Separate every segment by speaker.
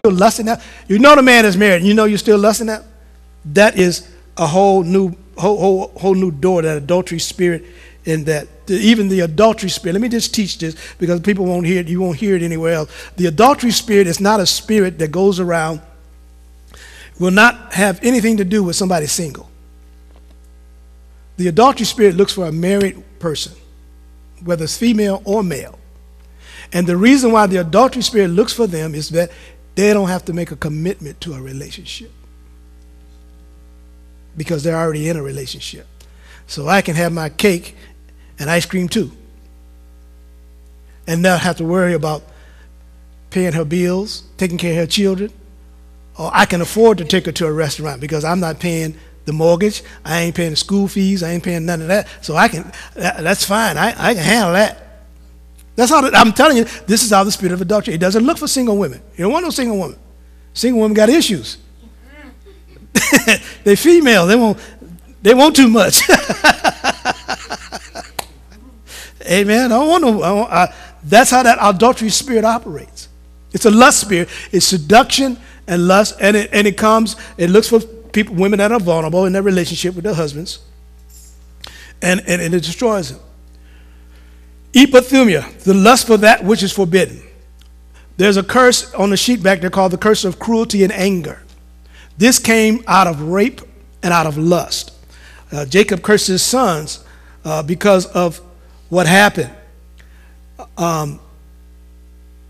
Speaker 1: lusting out. You know the man is married, and you know you're still lusting out. That is a whole new door, that adultery spirit, in that even the adultery spirit. Let me just teach this because people won't hear it. You won't hear it anywhere else. The adultery spirit is not a spirit that goes around. Will not have anything to do with somebody single. The adultery spirit looks for a married person, whether it's female or male. And the reason why the adultery spirit looks for them is that they don't have to make a commitment to a relationship, because they're already in a relationship. So I can have my cake and ice cream too, and not have to worry about paying her bills, taking care of her children. Or I can afford to take her to a restaurant because I'm not paying the mortgage, I ain't paying the school fees, I ain't paying none of that. So that's fine. I can handle that. That's how I'm telling you. This is how the spirit of adultery. It doesn't look for single women. You don't want no single woman. Single women got issues. They female. They want too much. Amen. I don't want no. That's how that adultery spirit operates. It's a lust spirit. It's seduction and lust, and it comes. It looks for people, women that are vulnerable in their relationship with their husbands, and it destroys them. Epithumia, the lust for that which is forbidden. There's a curse on the sheet back there called the curse of cruelty and anger. This came out of rape and out of lust. Jacob cursed his sons because of what happened.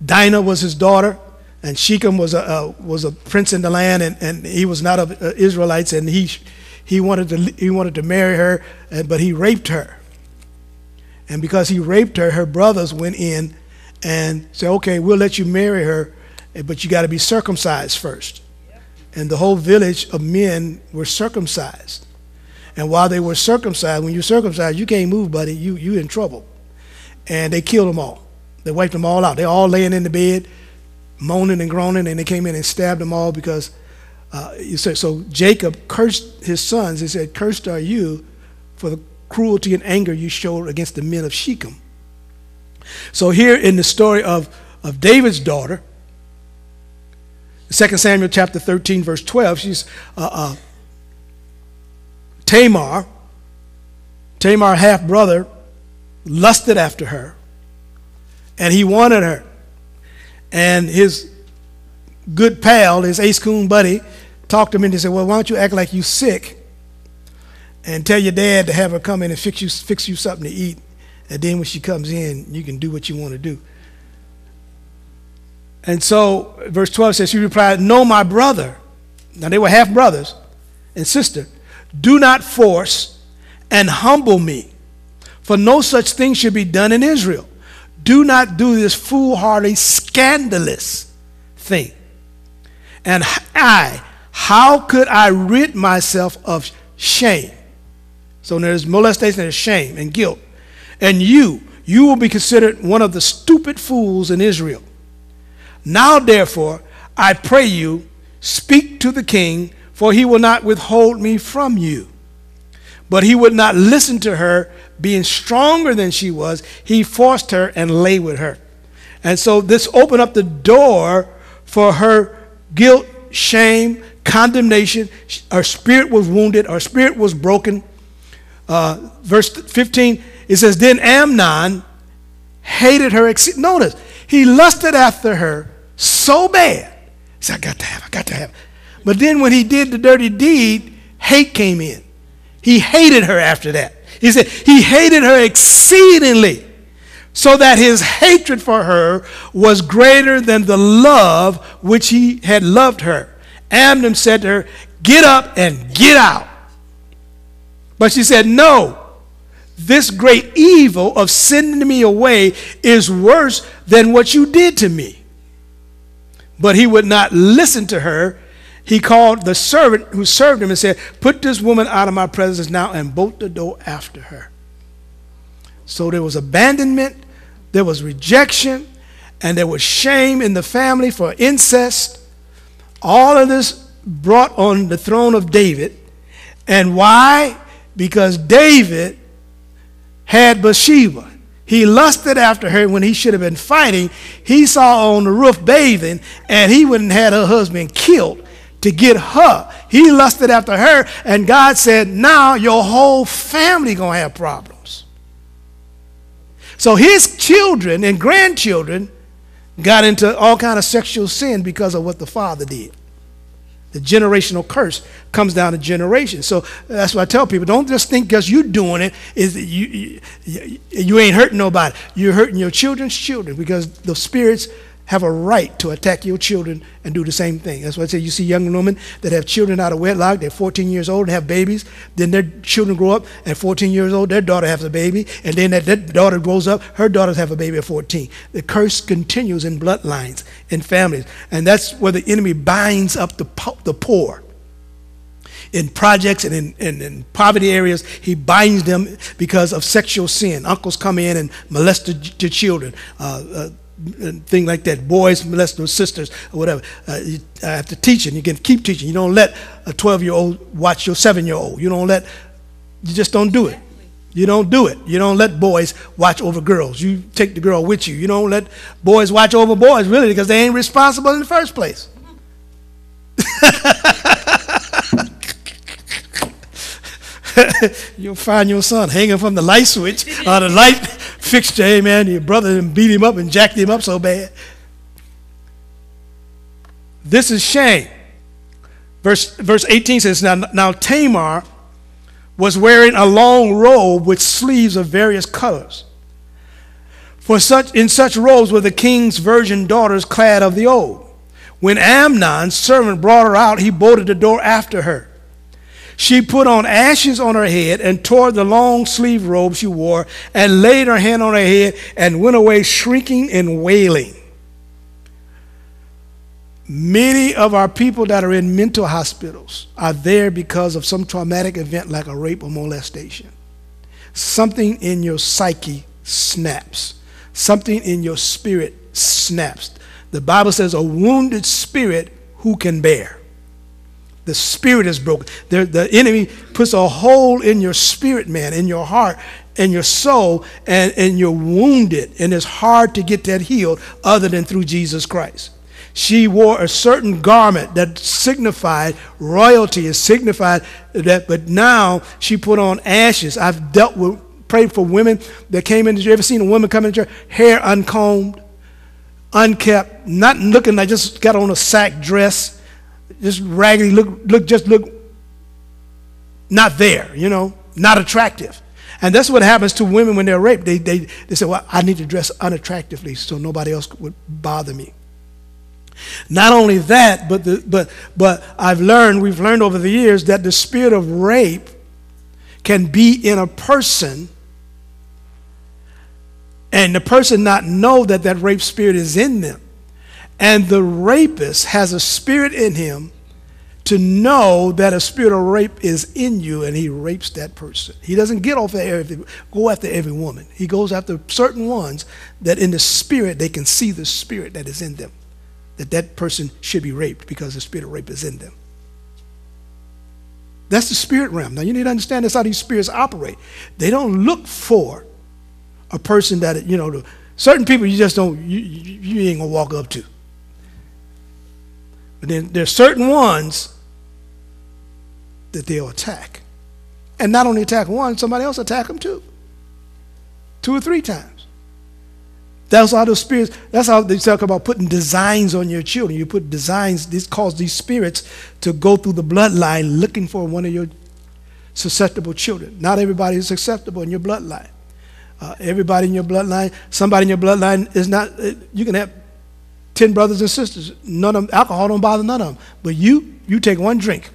Speaker 1: Dinah was his daughter, and Shechem was a prince in the land, and he was not of Israelites, and he wanted to marry her, but he raped her. And because he raped her, her brothers went in and said, okay, we'll let you marry her, but you got to be circumcised first. And the whole village of men were circumcised. And while they were circumcised, when you're circumcised, you can't move, buddy. You in trouble. And they killed them all. They wiped them all out. They're all laying in the bed, moaning and groaning, and they came in and stabbed them all because, so Jacob cursed his sons. He said, cursed are you for the cruelty and anger you showed against the men of Shechem. So here in the story of David's daughter, 2 Samuel chapter 13, verse 12, she's Tamar, half-brother, lusted after her, and he wanted her. And his good pal, his ace-coon buddy, talked to him and he said, well, why don't you act like you sick and tell your dad to have her come in and fix you something to eat, and then when she comes in, you can do what you want to do. And so verse 12 says, she replied, no, my brother. Now they were half brothers and sister. Do not force and humble me, for no such thing should be done in Israel. Do not do this foolhardy, scandalous thing. And how could I rid myself of shame? So there's molestation, there's shame and guilt. And you will be considered one of the stupid fools in Israel. Now, therefore, I pray you, speak to the king, for he will not withhold me from you. But he would not listen to her, being stronger than she was. He forced her and lay with her. And so this opened up the door for her guilt, shame, condemnation. Her spirit was wounded. Her spirit was broken. Verse 15, it says, then Amnon hated her. Notice, he lusted after her so bad. He said, I got to have. But then when he did the dirty deed, hate came in. He hated her after that. He said he hated her exceedingly, so that his hatred for her was greater than the love which he had loved her. Amnon said to her, get up and get out. But she said, no, this great evil of sending me away is worse than what you did to me. But he would not listen to her. He called the servant who served him and said, put this woman out of my presence now, and bolt the door after her. So there was abandonment, there was rejection, and there was shame in the family for incest. All of this brought on the throne of David. And why? Because David had Bathsheba. He lusted after her when he should have been fighting. He saw her on the roof bathing, and he wouldn't have had her husband killed to get her. He lusted after her, and God said, now your whole family going to have problems. So his children and grandchildren got into all kind of sexual sin because of what the father did. The generational curse comes down to generations. So that's why I tell people, don't just think because you're doing it, you ain't hurting nobody. You're hurting your children's children, because the spirits have a right to attack your children and do the same thing. That's why I say you see young women that have children out of wedlock. They're 14 years old and have babies. Then their children grow up, and 14 years old, their daughter has a baby. And then that daughter grows up, her daughters have a baby at 14. The curse continues in bloodlines, in families. And that's where the enemy binds up the poor. In projects and in poverty areas, he binds them because of sexual sin. Uncles come in and molest the children. And things like that. Boys molest their sisters or whatever. I have to teach, and you can keep teaching. You don't let a 12-year-old watch your 7-year-old. You just don't do it. You don't do it. You don't let boys watch over girls. You take the girl with you. You don't let boys watch over boys, really, because they ain't responsible in the first place. You'll find your son hanging from the light switch or the light fixture. Hey, man, your brother beat him up and jacked him up so bad. This is shame. Verse 18 says, Now Tamar was wearing a long robe with sleeves of various colors. For in such robes were the king's virgin daughters clad of the old. When Amnon's servant brought her out, he bolted the door after her. She put on ashes on her head and tore the long sleeve robe she wore and laid her hand on her head and went away shrieking and wailing. Many of our people that are in mental hospitals are there because of some traumatic event like a rape or molestation. Something in your psyche snaps. Something in your spirit snaps. The Bible says a wounded spirit who can bear? The spirit is broken. The enemy puts a hole in your spirit, man, in your heart and your soul, and you're wounded, and it's hard to get that healed other than through Jesus Christ. She wore a certain garment that signified royalty, it signified that, but now she put on ashes. I've prayed for women that came into church. You ever seen a woman come into church, hair uncombed, unkept, not looking like just got on a sack dress, just raggedy, look not there, not attractive. And that's what happens to women when they're raped. They say, well, I need to dress unattractively so nobody else would bother me. Not only that, but we've learned over the years that the spirit of rape can be in a person, and the person not know that rape spirit is in them. And the rapist has a spirit in him to know that a spirit of rape is in you, and he rapes that person. He doesn't go after every woman. He goes after certain ones that in the spirit they can see the spirit that is in them, that person should be raped because the spirit of rape is in them. That's the spirit realm. Now you need to understand that's how these spirits operate. They don't look for a person that, certain people you just don't, you ain't gonna walk up to. But then there's certain ones that they'll attack. And not only attack one, somebody else attack them too. 2 or 3 times. That's how the spirits, that's how they talk about putting designs on your children. You put designs, this causes these spirits to go through the bloodline looking for one of your susceptible children. Not everybody is susceptible in your bloodline. Everybody in your bloodline, somebody in your bloodline is not, you can have 10 brothers and sisters. None of them, alcohol don't bother none of them. But you take one drink,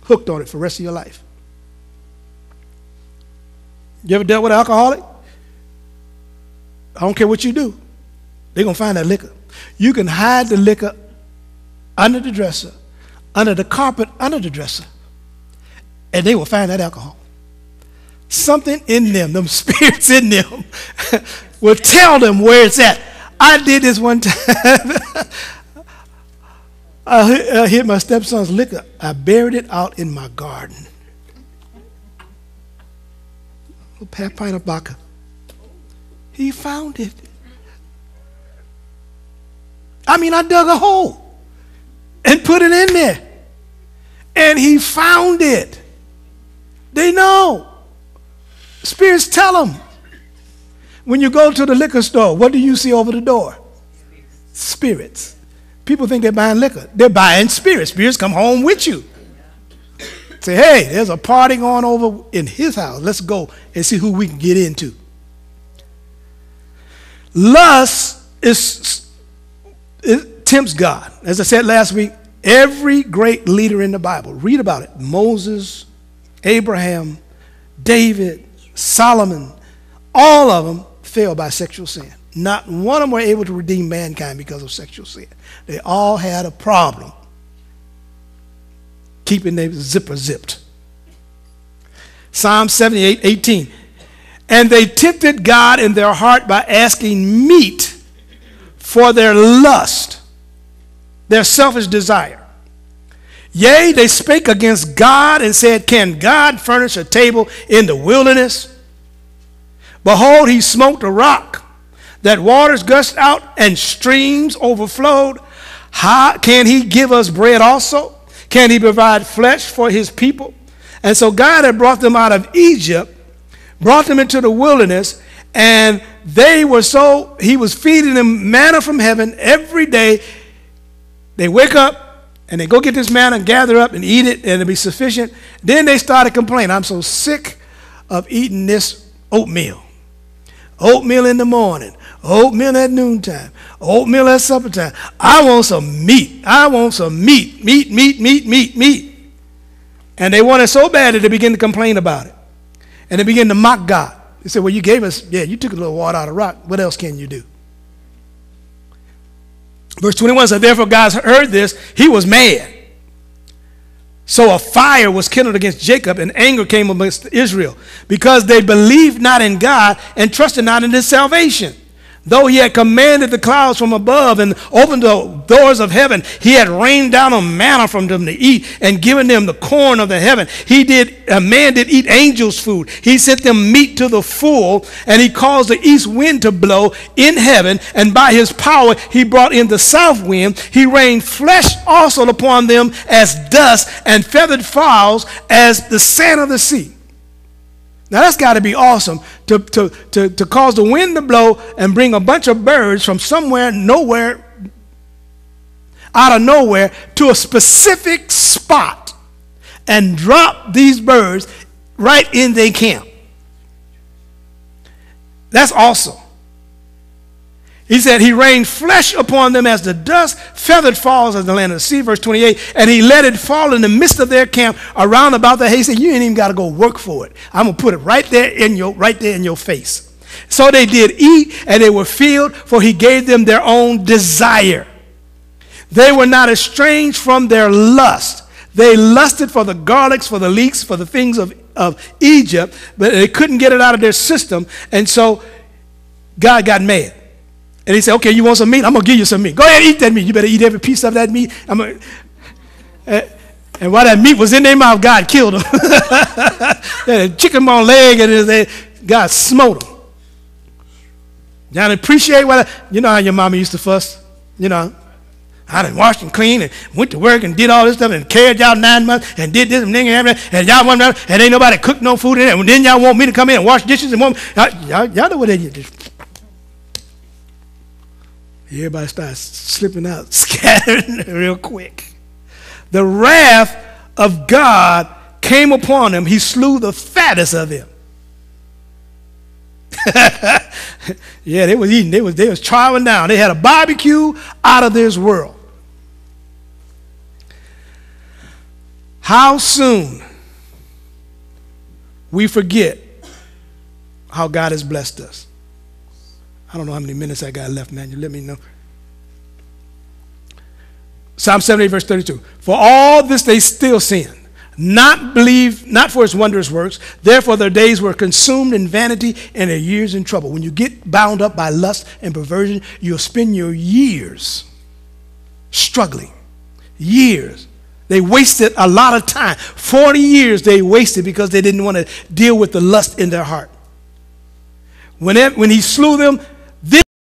Speaker 1: hooked on it for the rest of your life. You ever dealt with an alcoholic? I don't care what you do. They're going to find that liquor. You can hide the liquor under the dresser, under the carpet, under the dresser, and they will find that alcohol. Something in them spirits in them, will tell them where it's at. I did this one time. I hid my stepson's liquor. I buried it out in my garden. A pint of vodka. He found it. I mean, I dug a hole and put it in there. And he found it. They know. Spirits tell them. When you go to the liquor store, what do you see over the door? Spirits. People think they're buying liquor. They're buying spirits. Spirits come home with you. Say, hey, there's a party going over in his house. Let's go and see who we can get into. Lust it tempts God. As I said last week, every great leader in the Bible, read about it. Moses, Abraham, David, Solomon, all of them fell by sexual sin. Not one of them were able to redeem mankind because of sexual sin. They all had a problem keeping their zipper zipped. Psalm 78:18. And they tempted God in their heart by asking meat for their lust, their selfish desire. Yea, they spake against God and said, can God furnish a table in the wilderness? Behold, he smote a rock, that waters gushed out and streams overflowed. How can he give us bread also? Can he provide flesh for his people? And so God had brought them out of Egypt, brought them into the wilderness, and he was feeding them manna from heaven every day. They wake up and they go get this manna and gather up and eat it, and it'll be sufficient. Then they started complaining, I'm so sick of eating this oatmeal. Oatmeal in the morning, oatmeal at noontime, oatmeal at supper time. I want some meat. I want some meat. Meat. And they want it so bad that they begin to complain about it. And they begin to mock God. They said, well, you gave us, you took a little water out of the rock. What else can you do? Verse 21 said, therefore God heard this. He was mad. So a fire was kindled against Jacob, and anger came against Israel, because they believed not in God and trusted not in his salvation. Though he had commanded the clouds from above and opened the doors of heaven, he had rained down a manna from them to eat and given them the corn of the heaven. A man did eat angels' food. He sent them meat to the full, and he caused the east wind to blow in heaven, and by his power he brought in the south wind. He rained flesh also upon them as dust, and feathered fowls as the sand of the sea. Now that's got to be awesome to cause the wind to blow and bring a bunch of birds from somewhere, nowhere, out of nowhere to a specific spot and drop these birds right in their camp. That's awesome. He said he rained flesh upon them as the dust, feathered falls as the land of the sea, verse 28, and he let it fall in the midst of their camp around about the hay. He said, you ain't even got to go work for it. I'm going to put it right there in your face. So they did eat, and they were filled, for he gave them their own desire. They were not estranged from their lust. They lusted for the garlics, for the leeks, for the things of Egypt, but they couldn't get it out of their system, and so God got mad. And he said, okay, you want some meat? I'm going to give you some meat. Go ahead and eat that meat. You better eat every piece of that meat. And while that meat was in their mouth, God killed them. They had a chicken bone leg, and God smote them. Y'all appreciate you know how your mama used to fuss? You know, I done washed and cleaned and went to work and did all this stuff and carried y'all 9 months and did this and everything, and y'all want and ain't nobody cooked no food in it, and then y'all want me to come in and wash dishes and y'all know what they did. Everybody starts slipping out, scattering real quick. The wrath of God came upon them. He slew the fattest of them. Yeah, they was eating. They was chowing down. They had a barbecue out of this world. How soon we forget how God has blessed us. I don't know how many minutes I got left, man. You let me know. Psalm 78, verse 32. For all this they still sin, not for its wondrous works. Therefore their days were consumed in vanity and their years in trouble. When you get bound up by lust and perversion, you'll spend your years struggling. Years. They wasted a lot of time. 40 years they wasted because they didn't want to deal with the lust in their heart. When he slew them,